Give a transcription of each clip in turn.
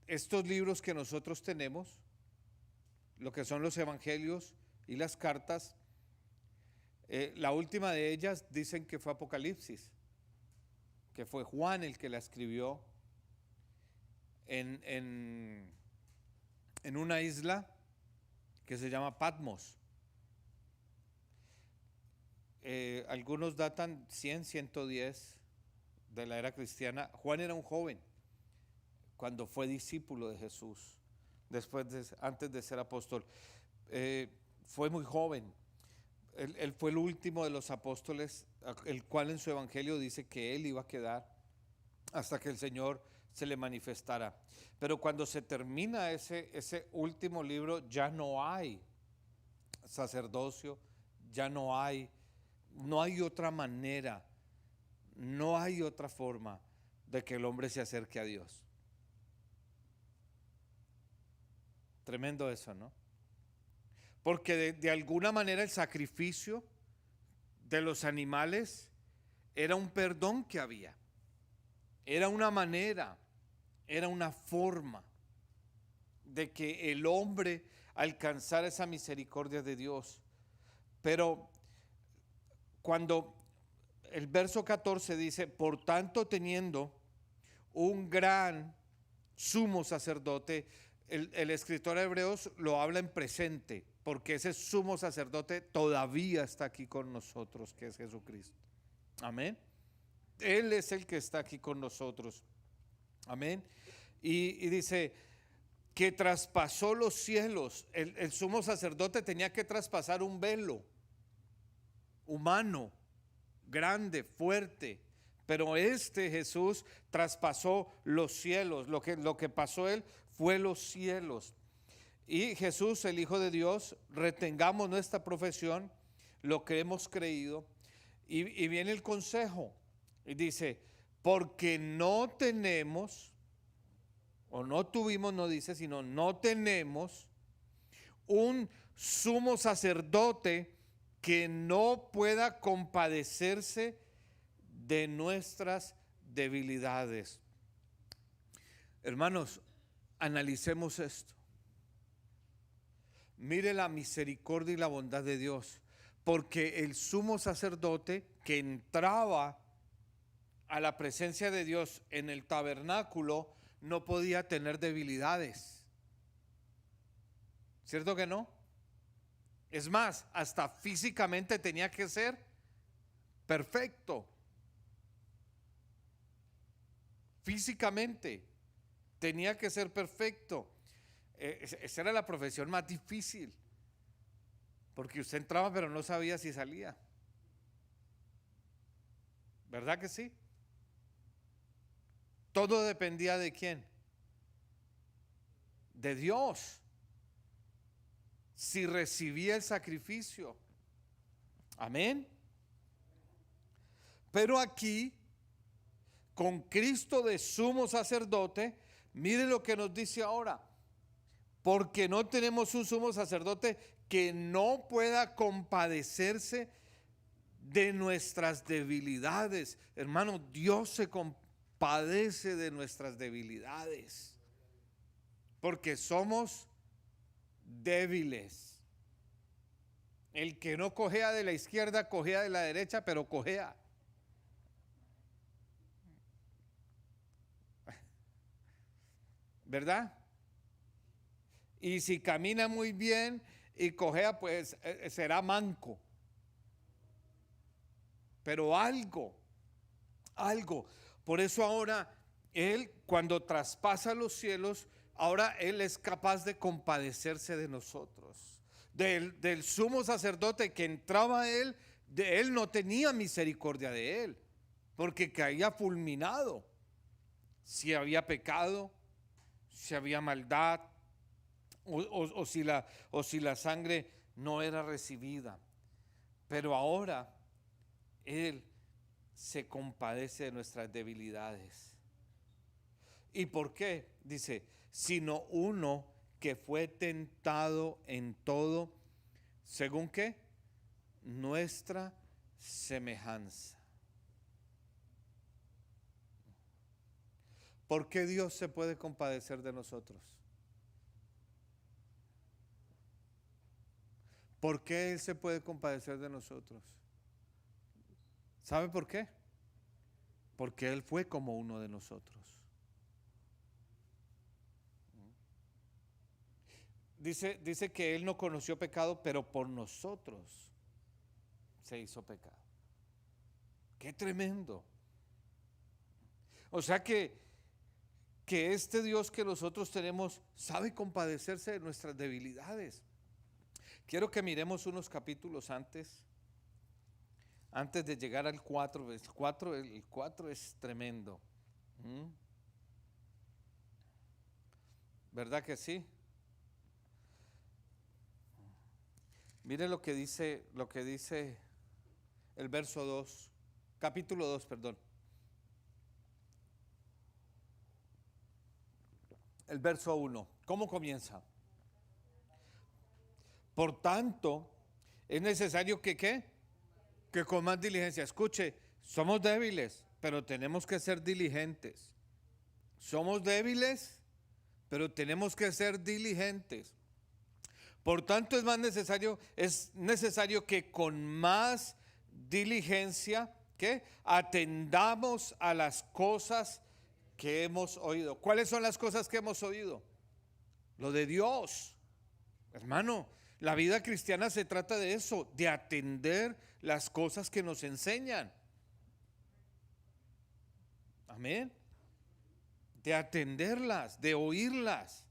estos libros que nosotros tenemos, lo que son los evangelios y las cartas, la última de ellas dicen que fue Apocalipsis, que fue Juan el que la escribió en, en, en una isla que se llama Patmos. Algunos datan 100, 110 de la era cristiana. Juan era un joven cuando fue discípulo de Jesús, antes de ser apóstol. Fue muy joven. Él fue el último de los apóstoles, el cual en su evangelio dice que él iba a quedar hasta que el Señor se le manifestara. Pero cuando se termina ese último libro, ya no hay sacerdocio, ya no hay otra manera, no hay otra forma de que el hombre se acerque a Dios. Tremendo eso, ¿no? Porque de alguna manera el sacrificio de los animales era un perdón que había, era una manera, era una forma de que el hombre alcanzara esa misericordia de Dios. Pero cuando el verso 14 dice, por tanto teniendo un gran sumo sacerdote, el escritor de Hebreos lo habla en presente, porque ese sumo sacerdote todavía está aquí con nosotros, que es Jesucristo. Amén. Él es el que está aquí con nosotros. Amén. Y dice que traspasó los cielos. El sumo sacerdote tenía que traspasar un velo humano, grande, fuerte. Pero este Jesús traspasó los cielos. Lo que pasó él fue los cielos. Y Jesús, el Hijo de Dios, retengamos nuestra profesión, lo que hemos creído. Y viene el consejo. Y dice, porque no tenemos, o no tuvimos, no dice, sino no tenemos un sumo sacerdote que no pueda compadecerse de nuestras debilidades. Hermanos, analicemos esto. Mire la misericordia y la bondad de Dios, porque el sumo sacerdote que entraba a la presencia de Dios en el tabernáculo no podía tener debilidades. ¿Cierto que no? Es más, hasta físicamente tenía que ser perfecto. Físicamente tenía que ser perfecto. Esa era la profesión más difícil, porque usted entraba pero no sabía si salía. ¿Verdad que sí? Todo dependía de quién, de Dios, si recibía el sacrificio. Amén. Pero aquí, con Cristo de sumo sacerdote, mire lo que nos dice ahora. Porque no tenemos un sumo sacerdote que no pueda compadecerse de nuestras debilidades. Hermano, Dios se compadece de nuestras debilidades, porque somos débiles. El que no cojea de la izquierda, cojea de la derecha, pero cojea. ¿Verdad? Y si camina muy bien y cojea, pues será manco. Pero algo. Por eso ahora Él, cuando traspasa los cielos, ahora Él es capaz de compadecerse de nosotros. Del sumo sacerdote que entraba a Él, de Él no tenía misericordia de Él, porque caía fulminado. Si había pecado, si había maldad, o si la sangre no era recibida. Pero ahora Él se compadece de nuestras debilidades. ¿Y por qué? Dice, sino uno que fue tentado en todo, ¿según qué? Nuestra semejanza. ¿Por qué Dios se puede compadecer de nosotros? ¿Por qué Él se puede compadecer de nosotros? ¿Sabe por qué? Porque Él fue como uno de nosotros. Dice que Él no conoció pecado, pero por nosotros se hizo pecado. ¡Qué tremendo! O sea que este Dios que nosotros tenemos sabe compadecerse de nuestras debilidades. Quiero que miremos unos capítulos antes de llegar al 4. El 4 es tremendo. ¿Verdad que sí? Mire lo que dice el verso 2, capítulo 2, perdón. El verso 1, ¿cómo comienza? Por tanto, es necesario que ¿qué? Que con más diligencia. Escuche, somos débiles, pero tenemos que ser diligentes. Somos débiles, pero tenemos que ser diligentes. Por tanto, es necesario que con más diligencia, ¿qué? Atendamos a las cosas que hemos oído. ¿Cuáles son las cosas que hemos oído? Lo de Dios. Hermano, la vida cristiana se trata de eso, de atender las cosas que nos enseñan. Amén. De atenderlas, de oírlas.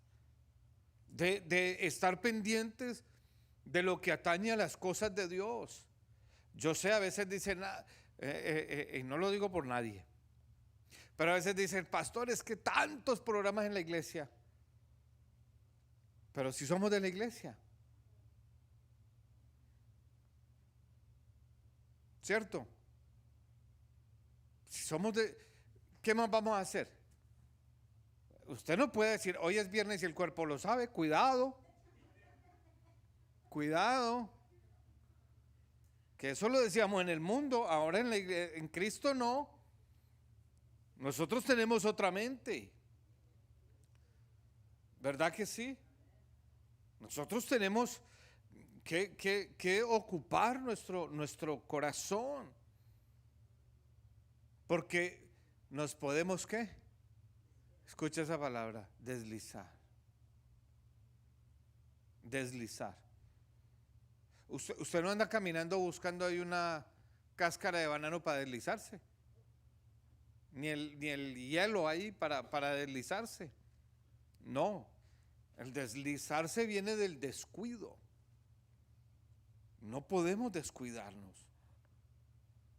De estar pendientes de lo que atañe a las cosas de Dios. Yo sé, a veces dicen, y no lo digo por nadie, pero a veces dicen, pastor, es que tantos programas en la iglesia. Pero si somos de la iglesia, ¿cierto? Si somos ¿qué más vamos a hacer? Usted no puede decir, hoy es viernes y el cuerpo lo sabe. Cuidado, cuidado, que eso lo decíamos en el mundo, ahora en Cristo no. Nosotros tenemos otra mente, ¿verdad que sí? Nosotros tenemos que ocupar nuestro corazón, porque nos podemos ¿qué? Escucha esa palabra, deslizar. Deslizar. Usted no anda caminando buscando ahí una cáscara de banano para deslizarse, ni el hielo ahí para deslizarse. No, el deslizarse viene del descuido. No podemos descuidarnos.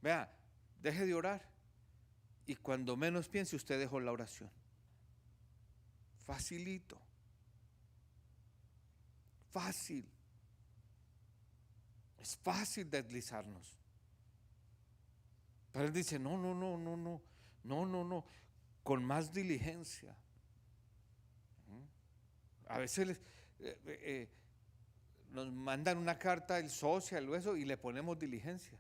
Vea, deje de orar y cuando menos piense usted dejó la oración. Facilito. Fácil. Es fácil deslizarnos. Pero él dice, no, con más diligencia. A veces nos mandan una carta del social o eso y le ponemos diligencia.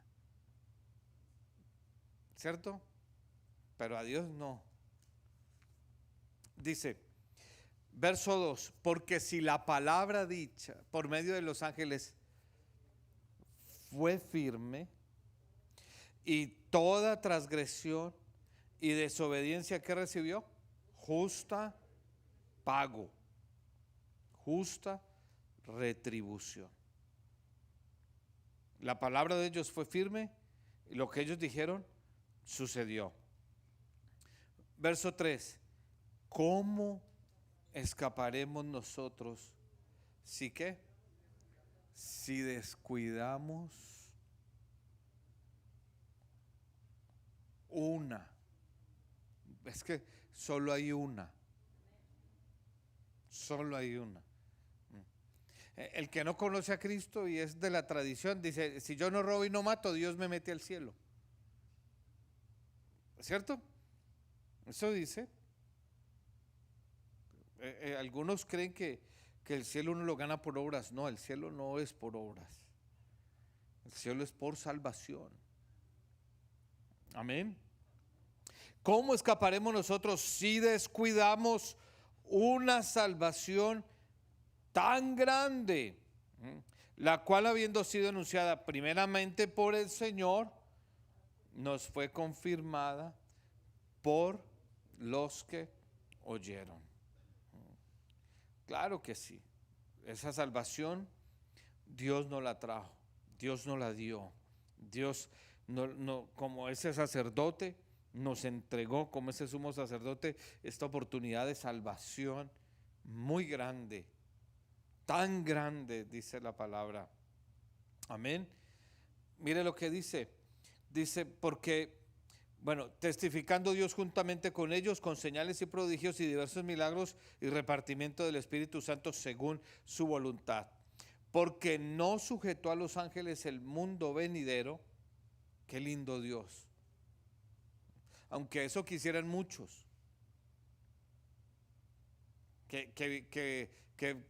¿Cierto? Pero a Dios no. Dice, verso 2, porque si la palabra dicha por medio de los ángeles fue firme, y toda transgresión y desobediencia que recibió, justa pago, justa retribución. La palabra de ellos fue firme y lo que ellos dijeron sucedió. Verso 3, ¿cómo escaparemos nosotros si qué? Si descuidamos una. Es que solo hay una. Solo hay una. El que no conoce a Cristo y es de la tradición dice, si yo no robo y no mato, Dios me mete al cielo. ¿Cierto? Eso dice. Algunos creen que el cielo uno lo gana por obras. No, el cielo no es por obras. El cielo es por salvación. Amén. ¿Cómo escaparemos nosotros si descuidamos una salvación tan grande, la cual, habiendo sido anunciada primeramente por el Señor, nos fue confirmada por los que oyeron? Claro que sí. Esa salvación Dios no la trajo, Dios no la dio. Dios como ese sacerdote nos entregó, como ese sumo sacerdote, esta oportunidad de salvación muy grande, tan grande, dice la palabra. Amén. Mire lo que dice. Dice, porque, bueno, testificando Dios juntamente con ellos, con señales y prodigios y diversos milagros y repartimiento del Espíritu Santo según su voluntad. Porque no sujetó a los ángeles el mundo venidero. Qué lindo Dios. Aunque eso quisieran muchos. Que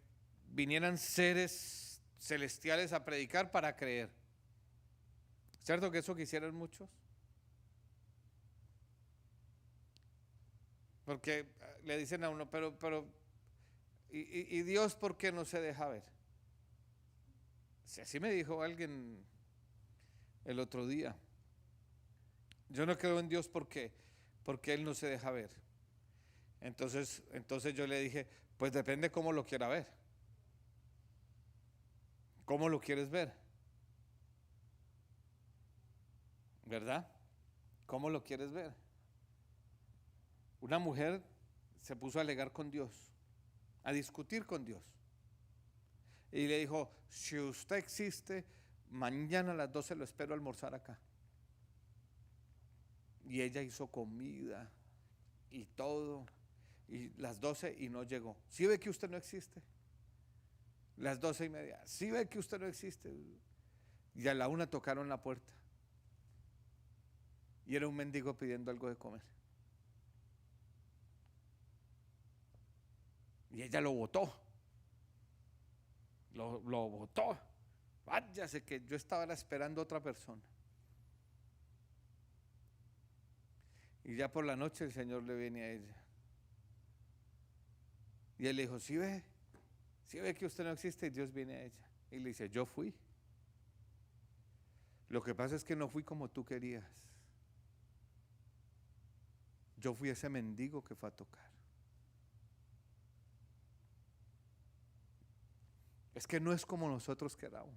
vinieran seres celestiales a predicar para creer. ¿Cierto que eso quisieran muchos? Porque le dicen a uno, pero ¿y Dios por qué no se deja ver? Si así me dijo alguien el otro día. Yo no creo en Dios porque Él no se deja ver. Entonces yo le dije, pues depende cómo lo quiera ver. ¿Cómo lo quieres ver? ¿Verdad? ¿Cómo lo quieres ver? Una mujer se puso a alegar con Dios, a discutir con Dios. Y le dijo, si usted existe, mañana a las 12 lo espero almorzar acá. Y ella hizo comida y todo, y las 12 y no llegó. ¿Sí ve que usted no existe? Las 12:30, ¿sí ve que usted no existe? Y a la 1 tocaron la puerta. Y era un mendigo pidiendo algo de comer. Y ella lo botó. Lo botó. Váyase, que yo estaba esperando a otra persona. Y ya por la noche el Señor le viene a ella. Y él le dijo, ¿sí ve que usted no existe? Y Dios viene a ella. Y le dice, yo fui. Lo que pasa es que no fui como tú querías. Yo fui ese mendigo que fue a tocar. Es que no es como nosotros queramos.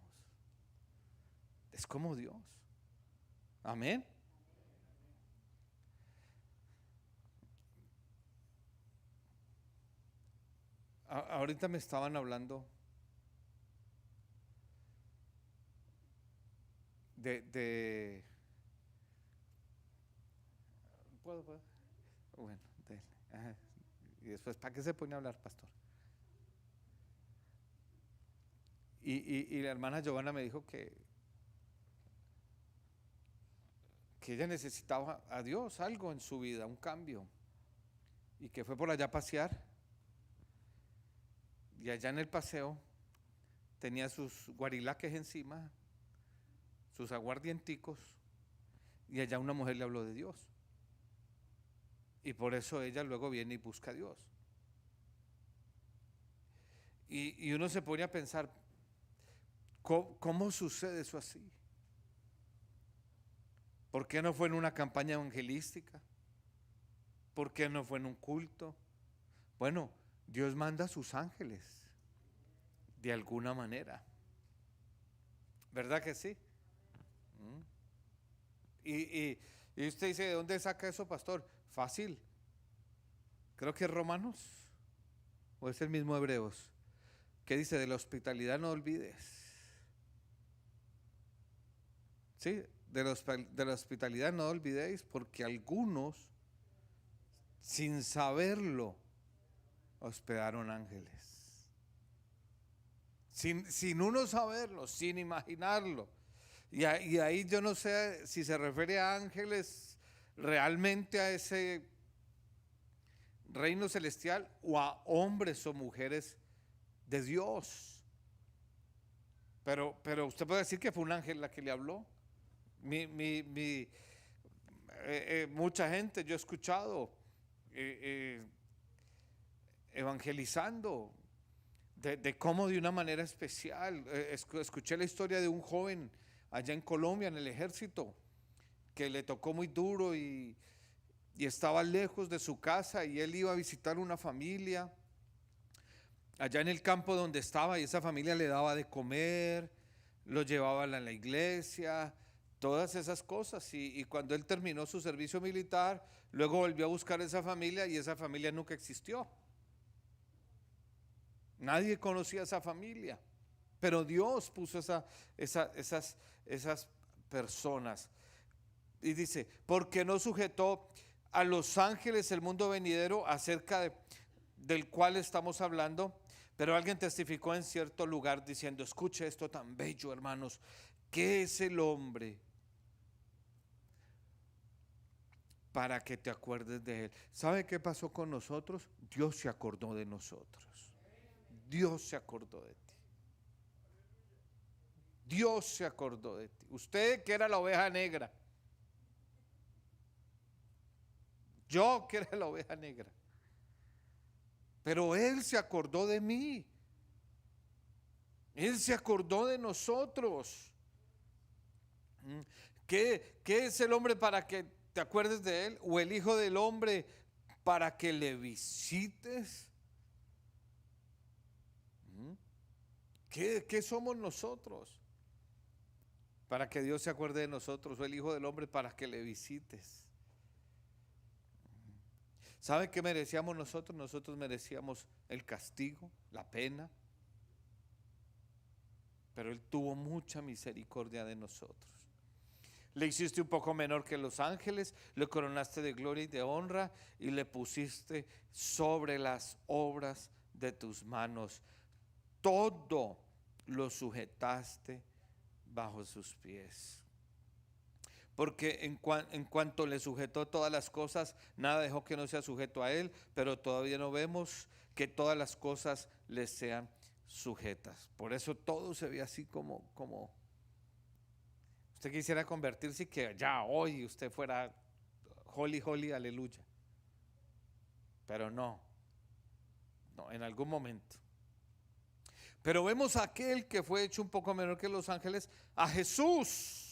Es como Dios. Amén. Ahorita me estaban hablando de ¿Puedo? Bueno, ajá. Y después, ¿para qué se pone a hablar, pastor? Y la hermana Giovanna me dijo que ella necesitaba a Dios, algo en su vida, un cambio. Y que fue por allá a pasear. Y allá en el paseo tenía sus guarilaques encima, sus aguardienticos. Y allá una mujer le habló de Dios. Y por eso ella luego viene y busca a Dios. Y uno se pone a pensar, ¿cómo sucede eso así? ¿Por qué no fue en una campaña evangelística? ¿Por qué no fue en un culto? Bueno, Dios manda a sus ángeles de alguna manera. ¿Verdad que sí? Y usted dice, ¿de dónde saca eso, pastor? Fácil. Creo que es Romanos o es el mismo Hebreos, que dice, de la hospitalidad no olvides. Sí, de la hospitalidad no olvidéis, porque algunos, sin saberlo, hospedaron ángeles. Sin uno saberlo, sin imaginarlo. Y ahí yo no sé si se refiere a ángeles realmente a ese reino celestial o a hombres o mujeres de Dios. Pero usted puede decir que fue un ángel la que le habló. mucha gente yo he escuchado evangelizando de cómo de una manera especial. Escuché la historia de un joven allá en Colombia, en el ejército, que le tocó muy duro y estaba lejos de su casa y él iba a visitar una familia allá en el campo donde estaba y esa familia le daba de comer, lo llevaba a la iglesia, todas esas cosas. Y cuando él terminó su servicio militar, luego volvió a buscar esa familia y esa familia nunca existió. Nadie conocía a esa familia, pero Dios puso esas personas. Y dice, porque no sujetó a los ángeles el mundo venidero del cual estamos hablando. Pero alguien testificó en cierto lugar diciendo, escuche esto tan bello, hermanos, ¿qué es el hombre para que te acuerdes de él? ¿Sabe qué pasó con nosotros? Dios se acordó de nosotros. Dios se acordó de ti. Dios se acordó de ti. Usted que era la oveja negra. Yo que era la oveja negra. Pero Él se acordó de mí. Él se acordó de nosotros. ¿Qué es el hombre para que te acuerdes de él? ¿O el hijo del hombre para que le visites? ¿Qué somos nosotros para que Dios se acuerde de nosotros? ¿O el hijo del hombre para que le visites? ¿Sabe qué merecíamos nosotros? Nosotros merecíamos el castigo, la pena. Pero Él tuvo mucha misericordia de nosotros. Le hiciste un poco menor que los ángeles, le coronaste de gloria y de honra y le pusiste sobre las obras de tus manos. Todo lo sujetaste bajo sus pies. Porque en cuanto le sujetó todas las cosas, nada dejó que no sea sujeto a Él, pero todavía no vemos que todas las cosas le sean sujetas. Por eso todo se ve así como usted quisiera convertirse y que ya hoy usted fuera holy, holy, aleluya. Pero no, en algún momento. Pero vemos a aquel que fue hecho un poco menor que los ángeles, a Jesús,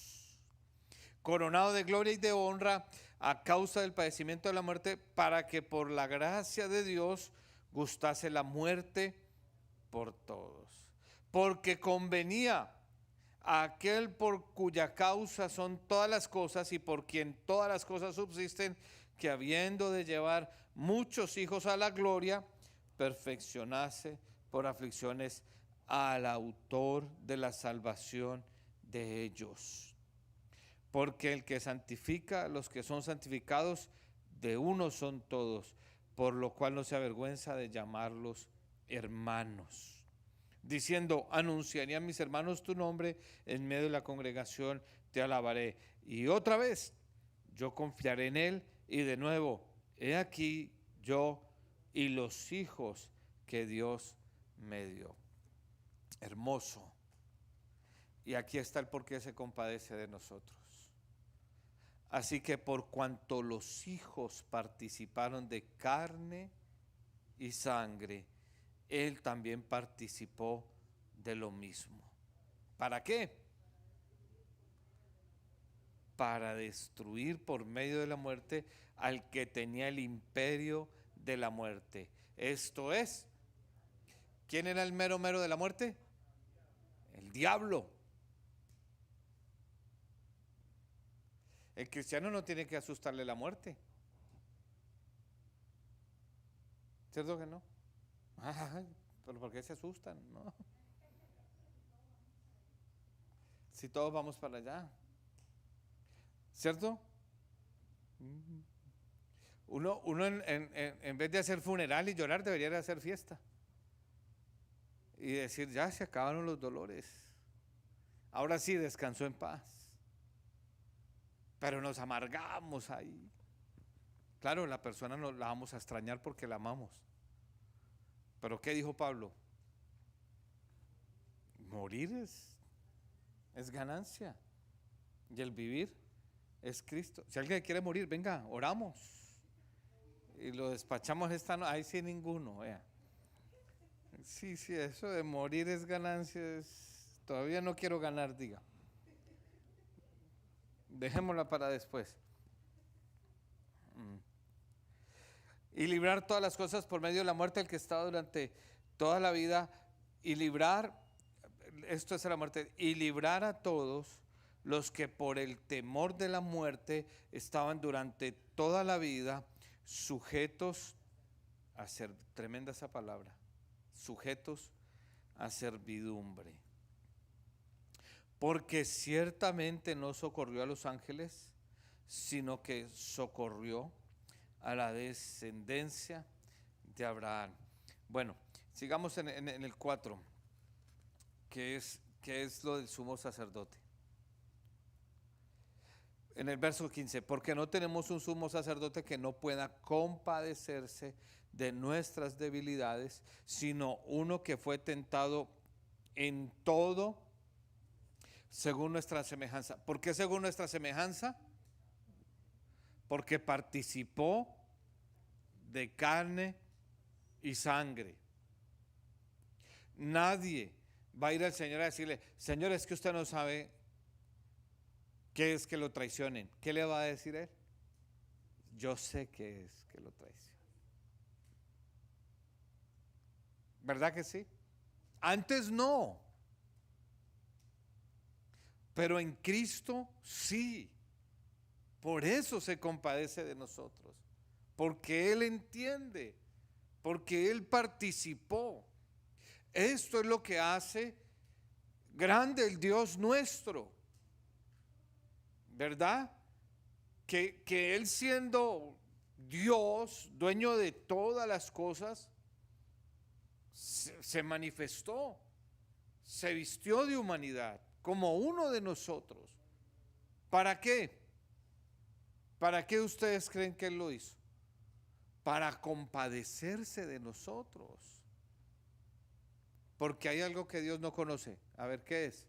coronado de gloria y de honra a causa del padecimiento de la muerte, para que por la gracia de Dios gustase la muerte por todos. Porque convenía a aquel por cuya causa son todas las cosas y por quien todas las cosas subsisten, que habiendo de llevar muchos hijos a la gloria, perfeccionase por aflicciones al autor de la salvación de ellos. Porque el que santifica a los que son santificados, de uno son todos, por lo cual no se avergüenza de llamarlos hermanos, diciendo, anunciaré a mis hermanos tu nombre, en medio de la congregación te alabaré. Y otra vez, yo confiaré en él, y de nuevo, he aquí yo y los hijos que Dios me dio. Hermoso. Y aquí está el por qué se compadece de nosotros. Así que por cuanto los hijos participaron de carne y sangre, Él también participó de lo mismo. ¿Para qué? Para destruir por medio de la muerte al que tenía el imperio de la muerte. Esto es, ¿quién era el mero mero de la muerte? El diablo. El cristiano no tiene que asustarle la muerte. ¿Cierto que no? Ay, pero ¿por qué se asustan? No. Si todos vamos para allá. ¿Cierto? Uno en vez de hacer funeral y llorar, debería de hacer fiesta. Y decir, ya se acabaron los dolores. Ahora sí descansó en paz. Pero nos amargamos ahí. Claro, la persona no la vamos a extrañar porque la amamos. Pero ¿qué dijo Pablo? Morir es ganancia. Y el vivir es Cristo. Si alguien quiere morir, venga, oramos. Y lo despachamos esta noche. Ahí sí ninguno, vea. Sí, eso de morir es ganancia. Todavía no quiero ganar, diga. Dejémosla para después. Y librar todas las cosas por medio de la muerte del que estaba durante toda la vida. Y librar, esto es la muerte, y librar a todos los que por el temor de la muerte estaban durante toda la vida sujetos a ser, tremenda esa palabra, sujetos a servidumbre. Porque ciertamente no socorrió a los ángeles, sino que socorrió a la descendencia de Abraham. Bueno, sigamos en el 4, que es lo del sumo sacerdote. En el verso 15, porque no tenemos un sumo sacerdote que no pueda compadecerse de nuestras debilidades, sino uno que fue tentado en todo según nuestra semejanza. ¿Por qué según nuestra semejanza? Porque participó de carne y sangre. Nadie va a ir al Señor a decirle: Señor, es que usted no sabe qué es que lo traicionen. ¿Qué le va a decir él? Yo sé qué es que lo traicionen. ¿Verdad que sí? Antes no. Pero en Cristo sí. Por eso se compadece de nosotros. Porque Él entiende. Porque Él participó. Esto es lo que hace grande el Dios nuestro. ¿Verdad? Que Él, siendo Dios, dueño de todas las cosas, se manifestó, se vistió de humanidad como uno de nosotros. ¿Para qué? ¿Para qué ustedes creen que Él lo hizo? Para compadecerse de nosotros. Porque hay algo que Dios no conoce. A ver, ¿qué es?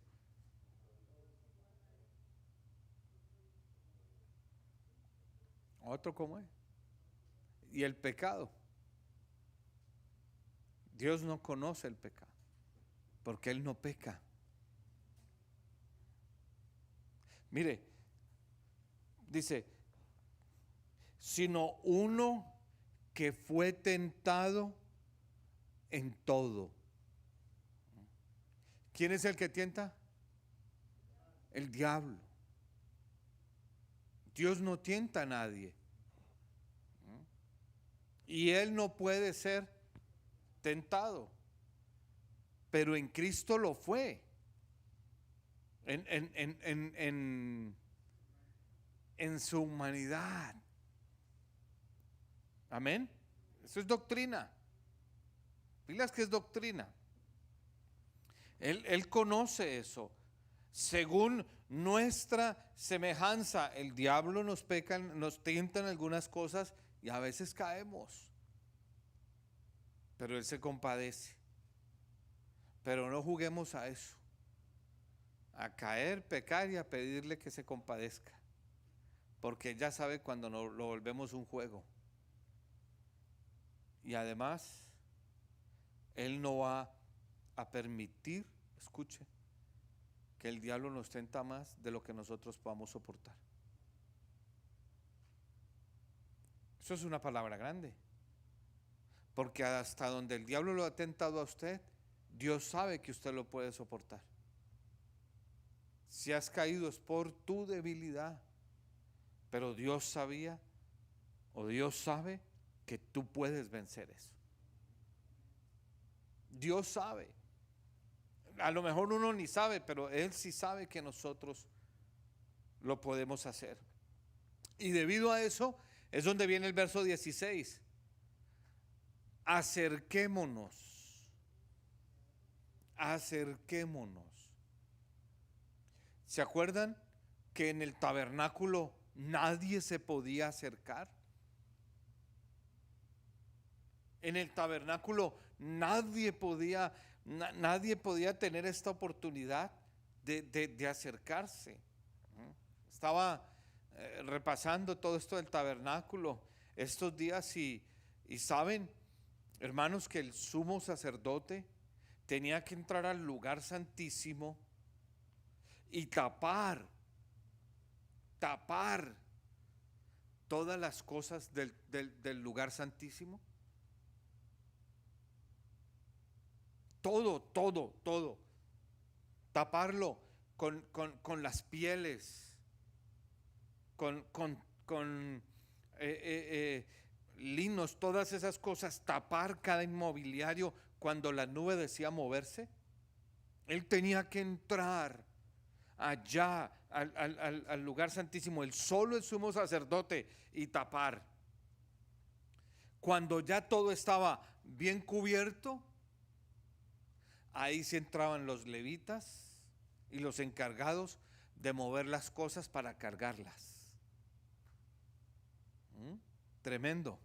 Otro, ¿cómo es? Y el pecado. Dios no conoce el pecado, porque Él no peca. Mire, dice, sino uno que fue tentado en todo. ¿Quién es el que tienta? El diablo. Dios no tienta a nadie. Y Él no puede ser tentado. Pero en Cristo lo fue. En su humanidad. Amén. Eso es doctrina. Pilas que es doctrina. Él conoce eso. Según nuestra semejanza, el diablo nos peca, nos tienta en algunas cosas y a veces caemos. Pero Él se compadece. Pero no juguemos a eso. A caer, pecar y a pedirle que se compadezca. Porque ya sabe cuando lo volvemos un juego. Y además, Él no va a permitir, escuche, que el diablo nos tenta más de lo que nosotros podamos soportar. Eso es una palabra grande. Porque hasta donde el diablo lo ha tentado a usted, Dios sabe que usted lo puede soportar. Si has caído es por tu debilidad. Pero Dios sabía, o Dios sabe, que tú puedes vencer eso. Dios sabe. A lo mejor uno ni sabe, pero Él sí sabe que nosotros lo podemos hacer. Y debido a eso es donde viene el verso 16. Acerquémonos. Acerquémonos. ¿Se acuerdan que en el tabernáculo nadie se podía acercar? En el tabernáculo nadie podía tener esta oportunidad de acercarse. Estaba repasando todo esto del tabernáculo estos días y saben, hermanos, que el sumo sacerdote tenía que entrar al lugar santísimo y tapar todas las cosas del lugar santísimo. Todo. Taparlo con las pieles, con linos, todas esas cosas, tapar cada inmobiliario. Cuando la nube decía moverse, él tenía que entrar allá al lugar santísimo, el sumo sacerdote, y tapar. Cuando ya todo estaba bien cubierto, ahí sí entraban los levitas y los encargados de mover las cosas para cargarlas. Tremendo.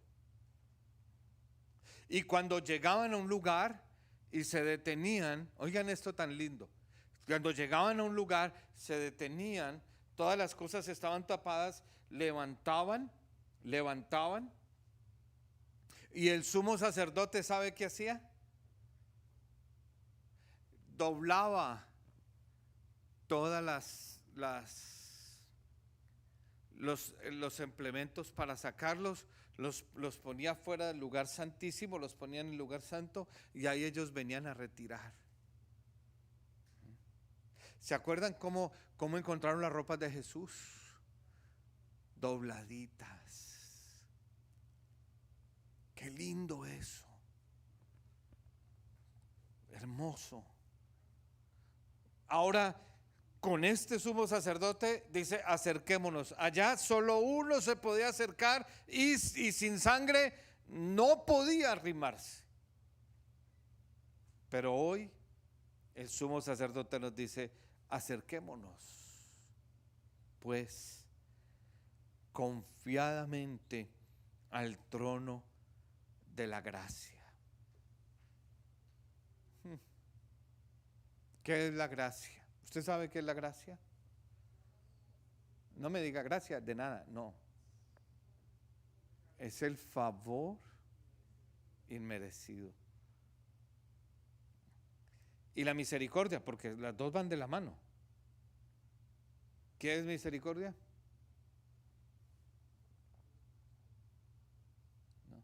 Y cuando llegaban a un lugar y se detenían, oigan esto tan lindo, cuando llegaban a un lugar se detenían, todas las cosas estaban tapadas, levantaban, y el sumo sacerdote, ¿sabe qué hacía? Doblaba todas los implementos para sacarlos, los ponía fuera del lugar santísimo, los ponía en el lugar santo, y ahí ellos venían a retirar. ¿Se acuerdan cómo encontraron las ropas de Jesús? Dobladitas. Qué lindo eso. Hermoso. Ahora, con este sumo sacerdote dice: acerquémonos. Allá solo uno se podía acercar y sin sangre no podía arrimarse. Pero hoy el sumo sacerdote nos dice: acerquémonos pues confiadamente al trono de la gracia. ¿Qué es la gracia? ¿Usted sabe qué es la gracia? No me diga gracias de nada, no. Es el favor inmerecido. Y la misericordia, porque las dos van de la mano. ¿Qué es misericordia? No.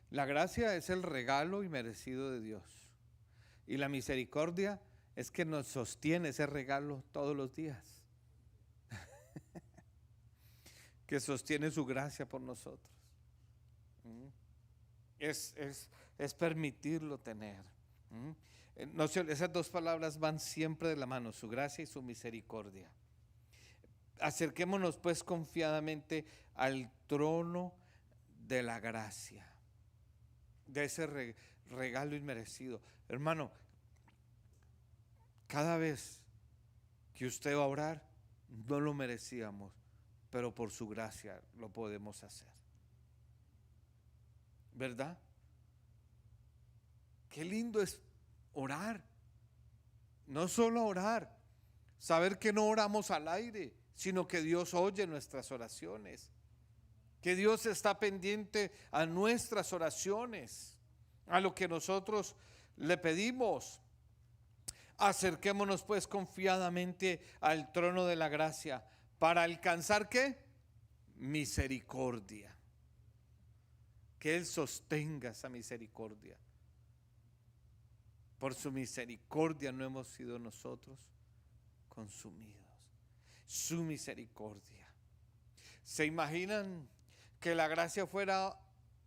La gracia es el regalo inmerecido de Dios. Y la misericordia es que nos sostiene ese regalo todos los días. Que sostiene su gracia por nosotros. Es permitirlo tener. No, esas dos palabras van siempre de la mano, su gracia y su misericordia. Acerquémonos pues confiadamente al trono de la gracia, de ese regalo inmerecido. Hermano, cada vez que usted va a orar, no lo merecíamos, pero por su gracia lo podemos hacer. ¿Verdad? Qué lindo es orar. No solo orar, saber que no oramos al aire, sino que Dios oye nuestras oraciones, que Dios está pendiente a nuestras oraciones, a lo que nosotros le pedimos. Acerquémonos pues confiadamente al trono de la gracia para alcanzar ¿qué? Misericordia. Que Él sostenga esa misericordia. Por su misericordia no hemos sido nosotros consumidos. Su misericordia. ¿Se imaginan que la gracia fuera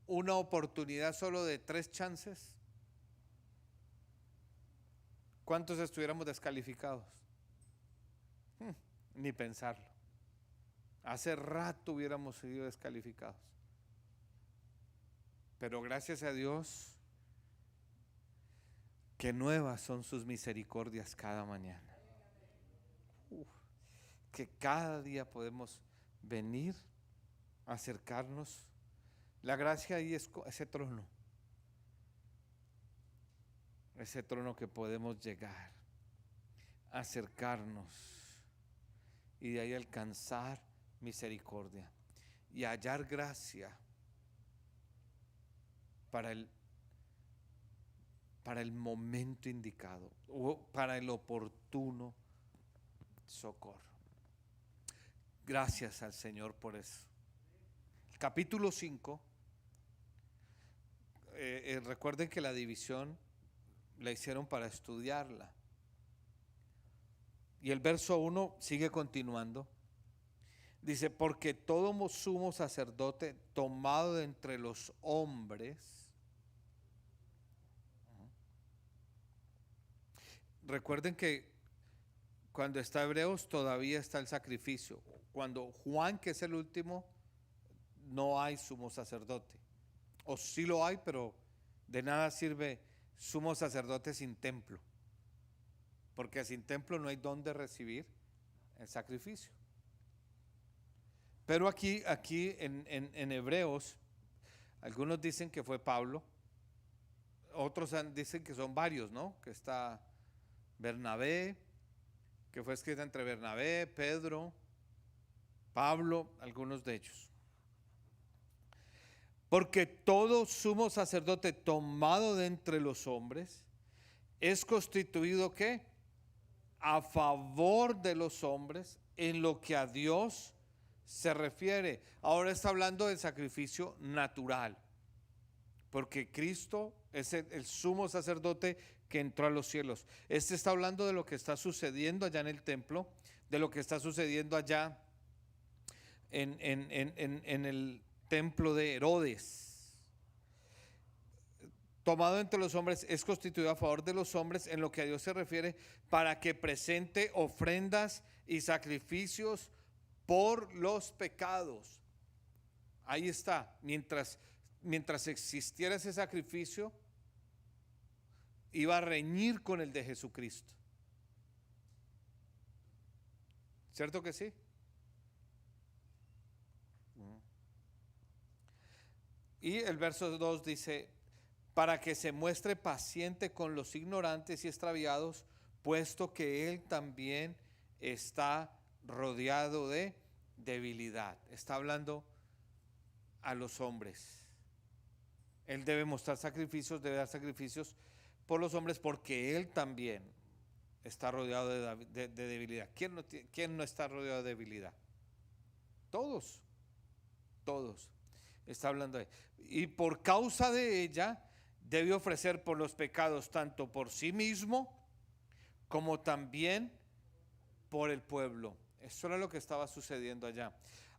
una oportunidad solo de 3 chances? ¿Cuántos estuviéramos descalificados? Ni pensarlo. Hace rato hubiéramos sido descalificados. Pero gracias a Dios que nuevas son sus misericordias cada mañana. Que cada día podemos venir, acercarnos. La gracia ahí es ese trono. Ese trono que podemos llegar, acercarnos y de ahí alcanzar misericordia y hallar gracia para el momento indicado o para el oportuno socorro. Gracias al Señor por eso. Capítulo 5, recuerden que la división la hicieron para estudiarla. Y el verso 1 sigue continuando. Dice, porque todo sumo sacerdote tomado de entre los hombres. Recuerden que cuando está Hebreos todavía está el sacrificio. Cuando Juan, que es el último, no hay sumo sacerdote. O sí lo hay, pero de nada sirve sumo sacerdote sin templo. Porque sin templo no hay dónde recibir el sacrificio. Pero aquí en Hebreos, algunos dicen que fue Pablo, otros dicen que son varios, ¿no? Que está Bernabé, que fue escrita entre Bernabé, Pedro, Pablo, algunos de ellos. Porque todo sumo sacerdote tomado de entre los hombres es constituido, ¿qué? A favor de los hombres en lo que a Dios se refiere. Ahora está hablando del sacrificio natural, porque Cristo es el sumo sacerdote que entró a los cielos. Este está hablando de lo que está sucediendo allá en el templo, de lo que está sucediendo allá en el templo de Herodes. Tomado entre los hombres es constituido a favor de los hombres en lo que a Dios se refiere, para que presente ofrendas y sacrificios por los pecados. Ahí está. Mientras existiera ese sacrificio, iba a reñir con el de Jesucristo. ¿Cierto que sí? Y el verso 2 dice, para que se muestre paciente con los ignorantes y extraviados, puesto que él también está rodeado de debilidad. Está hablando a los hombres. Él debe mostrar sacrificios, debe dar sacrificios por los hombres, porque él también está rodeado de debilidad. ¿Quién no está rodeado de debilidad? Todos está hablando de. Y por causa de ella debe ofrecer por los pecados tanto por sí mismo como también por el pueblo. Eso era lo que estaba sucediendo allá.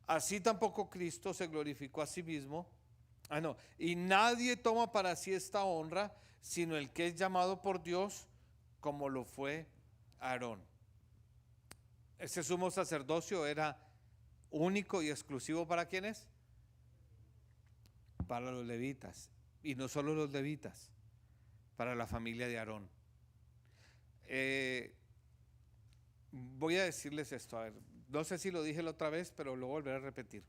Así tampoco Cristo se glorificó a sí mismo. Y nadie toma para sí esta honra, sino el que es llamado por Dios, como lo fue Aarón. Ese sumo sacerdocio era único y exclusivo ¿para quiénes? Para los levitas. Y no solo los levitas, para la familia de Aarón. Voy a decirles esto, a ver, no sé si lo dije la otra vez, pero lo volveré a repetir.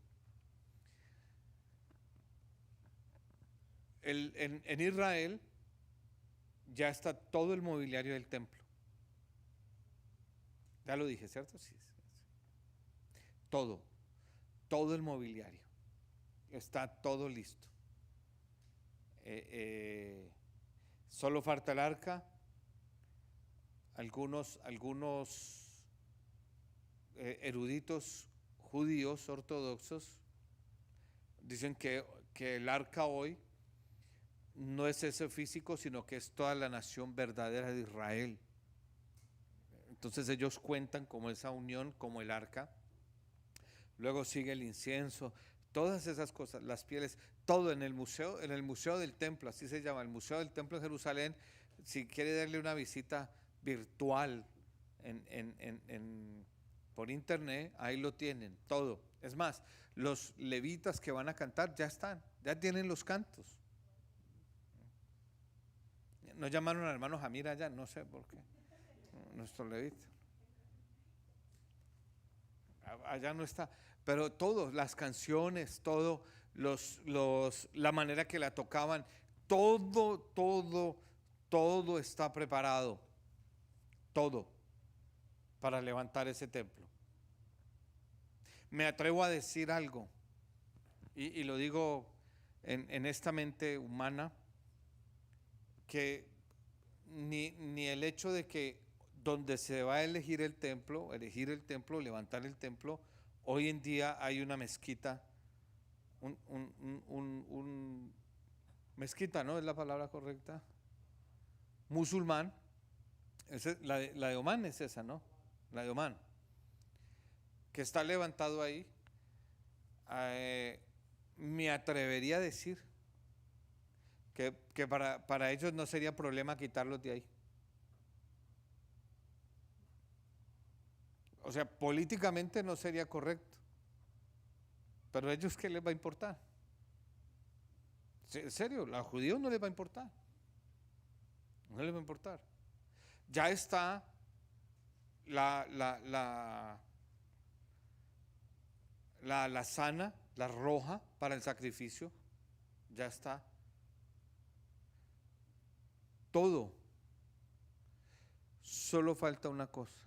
En Israel ya está todo el mobiliario del templo. Ya lo dije, ¿cierto? Sí. Todo el mobiliario. Está todo listo. Solo falta el arca. Algunos eruditos judíos ortodoxos dicen que el arca hoy no es ese físico, sino que es toda la nación verdadera de Israel. Entonces ellos cuentan como esa unión, como el arca. Luego sigue el incienso, todas esas cosas, las pieles, todo en el museo del templo, así se llama, el Museo del Templo de Jerusalén. Si quiere darle una visita virtual por internet, ahí lo tienen, todo. Es más, los levitas que van a cantar ya están, ya tienen los cantos. No llamaron al hermano Jamir allá, no sé por qué, nuestro levita. Allá no está, pero todo, las canciones, todo, la manera que la tocaban, todo está preparado, todo, para levantar ese templo. me atrevo a decir algo, y lo digo en esta mente humana, que ni el hecho de que donde se va a elegir el templo, levantar el templo, hoy en día hay una mezquita, un mezquita, ¿no? ¿Es la palabra correcta? Musulmán. La de Omán es esa, ¿no? La de Omán. Que está levantado ahí. Me atrevería a decir que para ellos no sería problema quitarlos de ahí. O sea, políticamente no sería correcto. Pero a ellos, ¿qué les va a importar? En serio, a los judíos no les va a importar. No les va a importar. Ya está la alazana, la roja para el sacrificio. Ya está. Todo. Solo falta una cosa.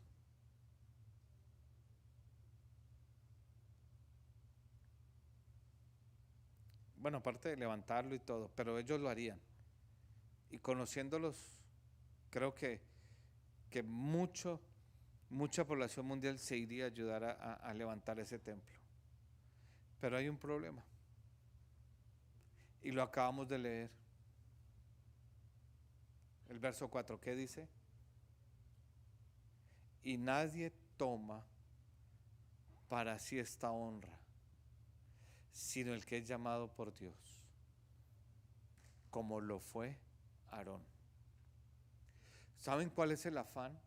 Bueno, aparte de levantarlo y todo, pero ellos lo harían. Y conociéndolos, creo que mucha población mundial se iría a ayudar a levantar ese templo. Pero hay un problema. Y lo acabamos de leer. El verso 4, ¿qué dice? Y nadie toma para sí esta honra, sino el que es llamado por Dios, como lo fue Aarón. ¿Saben cuál es el afán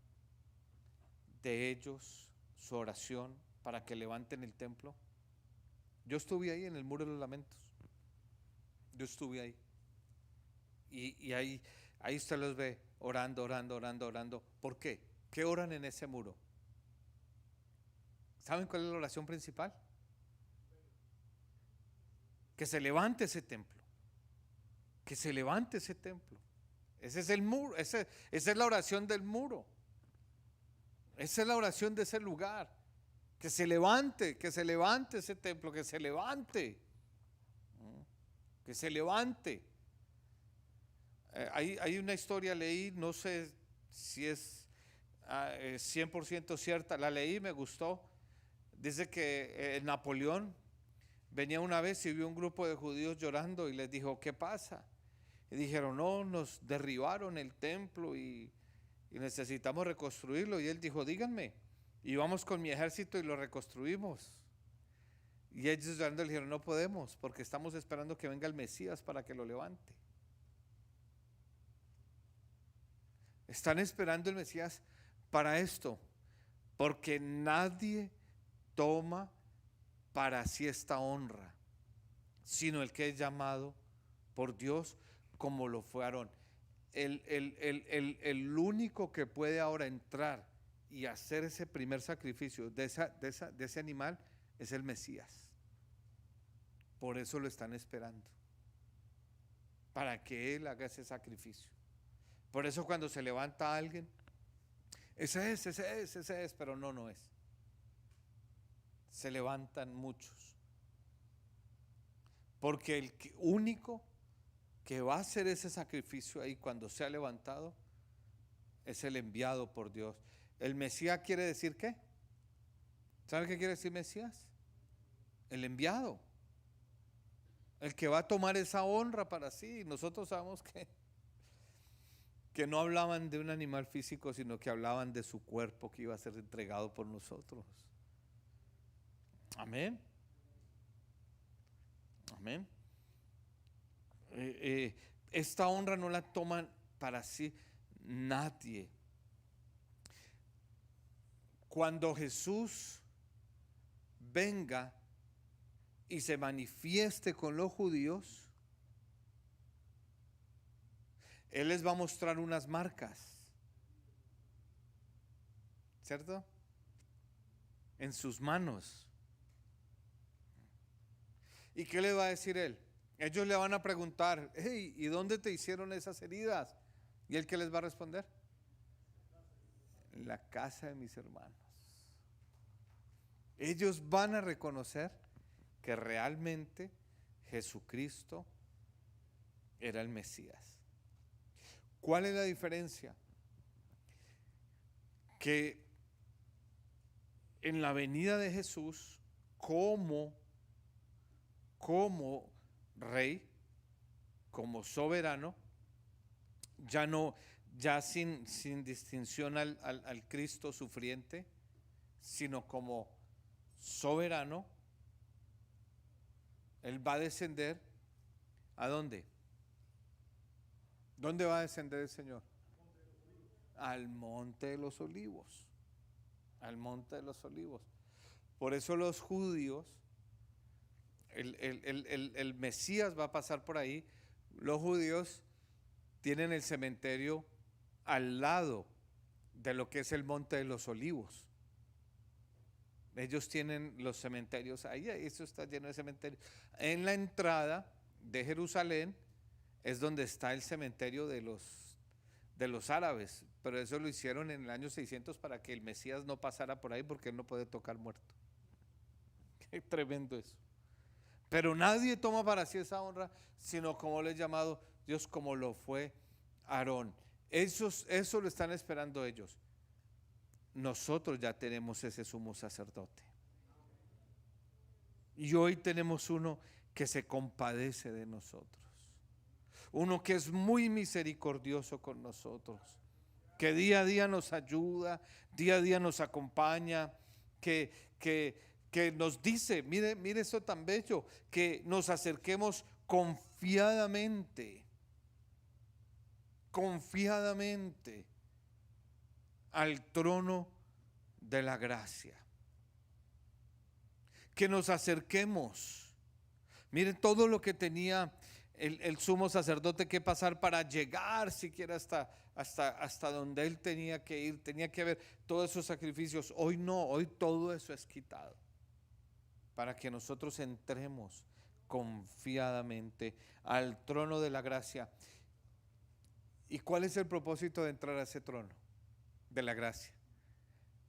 de ellos, su oración para que levanten el templo? Yo estuve ahí en el Muro de los Lamentos. Yo estuve ahí. Y ahí usted los ve orando. ¿Por qué? ¿Qué oran en ese muro? ¿Saben cuál es la oración principal? Que se levante ese templo. Que se levante ese templo. Ese es el muro, esa es la oración del muro. Esa es la oración de ese lugar. Que se levante ese templo, que se levante. Que se levante. Hay una historia, leí, no sé si es 100% cierta, la leí, me gustó. Dice que Napoleón venía una vez y vio un grupo de judíos llorando y les dijo, ¿qué pasa? Y dijeron, no, nos derribaron el templo y necesitamos reconstruirlo. Y él dijo, díganme, y vamos con mi ejército y lo reconstruimos. Y ellos llorando le dijeron, no podemos porque estamos esperando que venga el Mesías para que lo levante. Están esperando el Mesías para esto, porque nadie toma para sí esta honra, sino el que es llamado por Dios, como lo fue Aarón. El único que puede ahora entrar y hacer ese primer sacrificio de ese animal es el Mesías. Por eso lo están esperando, para que Él haga ese sacrificio. Por eso cuando se levanta alguien, ese es, pero no es. Se levantan muchos. Porque el único que va a hacer ese sacrificio ahí cuando sea levantado es el enviado por Dios. El Mesías quiere decir ¿qué? ¿Sabe qué quiere decir Mesías? El enviado. El que va a tomar esa honra para sí. Nosotros sabemos que no hablaban de un animal físico, sino que hablaban de su cuerpo que iba a ser entregado por nosotros. Amén. Amén. Esta honra no la toman para sí nadie. Cuando Jesús venga y se manifieste con los judíos, Él les va a mostrar unas marcas, ¿cierto? En sus manos. ¿Y qué le va a decir Él? Ellos le van a preguntar, hey, ¿y dónde te hicieron esas heridas? ¿Y Él qué les va a responder? En la casa de mis hermanos. Ellos van a reconocer que realmente Jesucristo era el Mesías. ¿Cuál es la diferencia? Que en la venida de Jesús, como rey, como soberano, ya sin distinción al Cristo sufriente, sino como soberano, Él va a descender. ¿A dónde? ¿Dónde va a descender el Señor? Al Monte de los Olivos. Al Monte de los Olivos. Por eso los judíos, el Mesías va a pasar por ahí. Los judíos tienen el cementerio al lado de lo que es el Monte de los Olivos. Ellos tienen los cementerios ahí, eso está lleno de cementerios. En la entrada de Jerusalén es donde está el cementerio de los árabes, pero eso lo hicieron en el año 600 para que el Mesías no pasara por ahí, porque él no puede tocar muerto. Qué tremendo eso. Pero nadie toma para sí esa honra, sino como le he llamado Dios, como lo fue Aarón. Eso lo están esperando ellos. Nosotros ya tenemos ese sumo sacerdote. Y hoy tenemos uno que se compadece de nosotros. Uno que es muy misericordioso con nosotros. Que día a día nos ayuda, día a día nos acompaña. Que nos dice, mire eso tan bello, que nos acerquemos confiadamente al trono de la gracia. Que nos acerquemos. Miren todo lo que tenía el sumo sacerdote que pasar para llegar siquiera hasta donde él tenía que ir. Tenía que haber todos esos sacrificios. Hoy no, hoy todo eso es quitado, para que nosotros entremos confiadamente al trono de la gracia. ¿Y cuál es el propósito de entrar a ese trono de la gracia?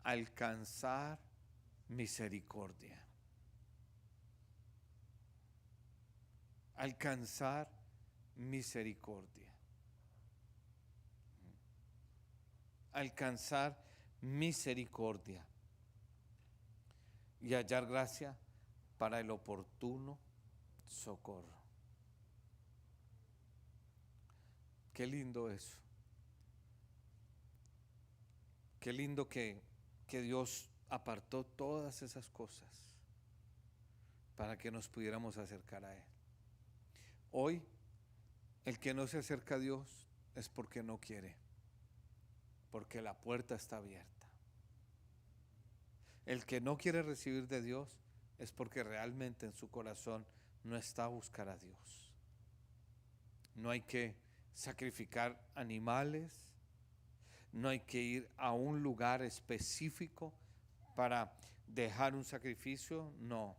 Alcanzar misericordia. Alcanzar misericordia. Alcanzar misericordia. Y hallar gracia para el oportuno socorro. Qué lindo eso. Qué lindo que Dios apartó todas esas cosas para que nos pudiéramos acercar a Él. Hoy, el que no se acerca a Dios es porque no quiere, porque la puerta está abierta. El que no quiere recibir de Dios es porque realmente en su corazón no está a buscar a Dios. No hay que sacrificar animales, no hay que ir a un lugar específico para dejar un sacrificio, no,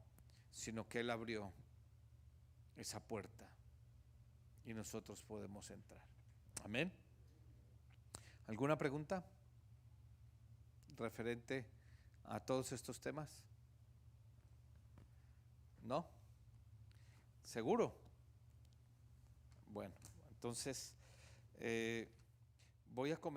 sino que Él abrió esa puerta y nosotros podemos entrar. Amén. ¿Alguna pregunta referente a todos estos temas? ¿No? ¿Seguro? Bueno, entonces voy a comenzar.